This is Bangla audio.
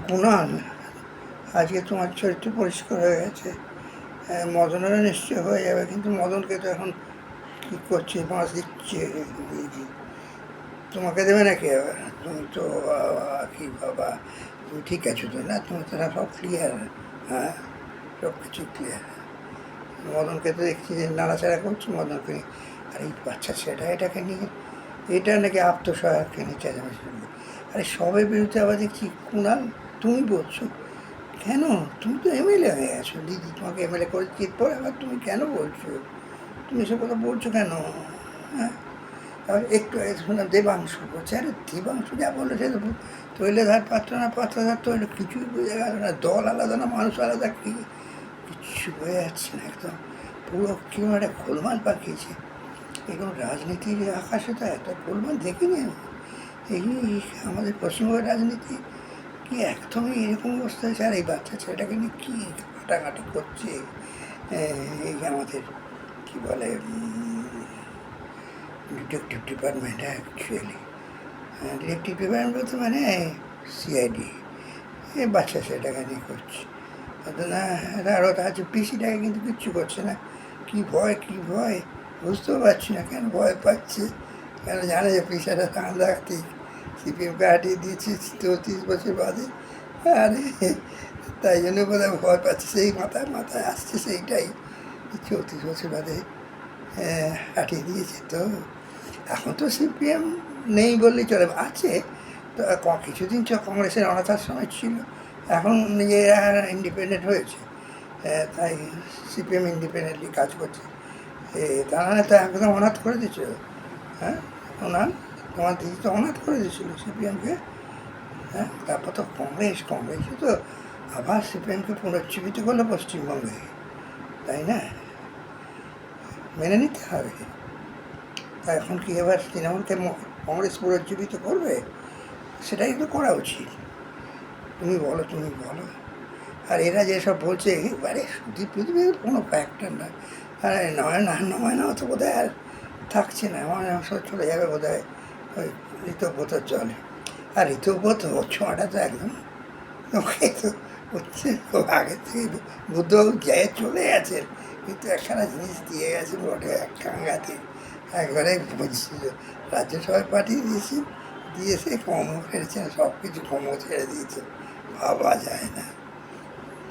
কুণাল, আজকে তোমার চরিত্র পরিষ্কার হয়ে গেছে। মদনেরও নিশ্চয় হয়ে যাবে, কিন্তু মদনকে তো এখন কী করছে, মাছ দিচ্ছে দিদি, তোমাকে দেবে নাকি আবার? তুমি তো কি বাবা, তুমি ঠিক আছো তো? না, তুমি তো সব ক্লিয়ার। হ্যাঁ, সব কিছু ক্লিয়ার। মদনকে তো দেখছি যে নাড়াচাড়া করছে মদনকে নিয়ে। আর এই বাচ্চা ছেলেটা এটাকে নিয়ে, এটা নাকি আত্মসহায়ককে নিয়ে চেঁচামেচি। আরে সবের বিরুদ্ধে আবার দেখছি কুণাল তুমি বলছো কেন? তুমি তো এমএলএ হয়ে গেছো দিদি, তোমাকে এমএলএ করে এরপর আবার তুমি কেন বলছো? তুমি এসব কথা বলছো কেন? হ্যাঁ, আর একটু আগে শুনলাম দেবাংশু বলছে, আরে দেবাংশু যা বললো সে তো তৈলে ধার পাত্র না পাত্রা ধার তৈলে, কিছুই বোঝা গেল না। দল আলাদা না মানুষ আলাদা, কি কিচ্ছু বোঝা যাচ্ছে না। একদম পুরো কিরকম একটা গোলমাল পাকিয়েছে। এরকম রাজনীতির আকাশে তো এত গোলমাল দেখিনি আমি। এই আমাদের পশ্চিমবঙ্গের রাজনীতি কি একদমই এরকম অবস্থা হয়েছে। আর এই বাচ্চা ছেলেটাকে নিয়ে কী ঘাটাঘাটি করছে এই আমাদের কী বলে detective department. Actually detective department বলতে মানে সিআইডি, এই বাচ্চা ছেলেটাকে নিয়ে করছে। না, আরও আছে পিসিটাকে কিন্তু কিচ্ছু করছে না। কী ভয়, কী ভয় বুঝতেও পারছি না কেন ভয় পাচ্ছে। কেন জানে যে পিসাটা সাংঘাতিক, সিপিএমকে হাঁটিয়ে দিয়েছে 34 বছর বাদে। আরে তাই জন্য বোধহয় ভয় পাচ্ছে, সেই মাথায় মাথায় আসছে সেইটাই, 34 বছর বাদে হাঁটিয়ে দিয়েছে। তো এখন তো সিপিএম নেই বললেই চলে, আছে তো। কিছুদিন কংগ্রেসের অনাথার সময় ছিল, এখন নিজেরা ইন্ডিপেন্ডেন্ট হয়েছে, তাই সিপিএম ইন্ডিপেন্ডেন্টলি কাজ করছে। তা নাহলে তো একদম অনাথ করে দিয়েছিল। হ্যাঁ, ওনার তোমার দিদি তো অনাথ করে দিয়েছিল সিপিএমকে। হ্যাঁ, তারপর তো কংগ্রেসই তো আবার সিপিএমকে পুনর্জীবিত করলো পশ্চিমবঙ্গে, তাই না? মেনে নিতে হবে। তা এখন কি এবার তৃণমূলকে কংগ্রেস পুনর্জীবিত করবে? সেটাই তো করা উচিত। তুমি বলো, তুমি বলো। আর এরা যেসব বলছে এবারে পৃথিবীর কোনো ফ্যাক্টর না। আর নয় তো বোধ হয় আর থাকছে না, আমার সব চলে যাবে বোধ হয় ওই ঋতব্রতর জলে। আর ঋতব্রত ছোঁয়াটা তো একদম ওকে তো হচ্ছে, আগে থেকে বুদ্ধবাবু যায় চলে গেছেন, কিন্তু একখানা জিনিস দিয়ে গেছে বটে, এক কাঙ্গাতে একবারে রাজ্যসভায় পাঠিয়ে দিয়েছি, দিয়েছে কমও ফেলেছেন, সব কিছু কমও ছেড়ে দিয়েছে, ভাবা যায় না।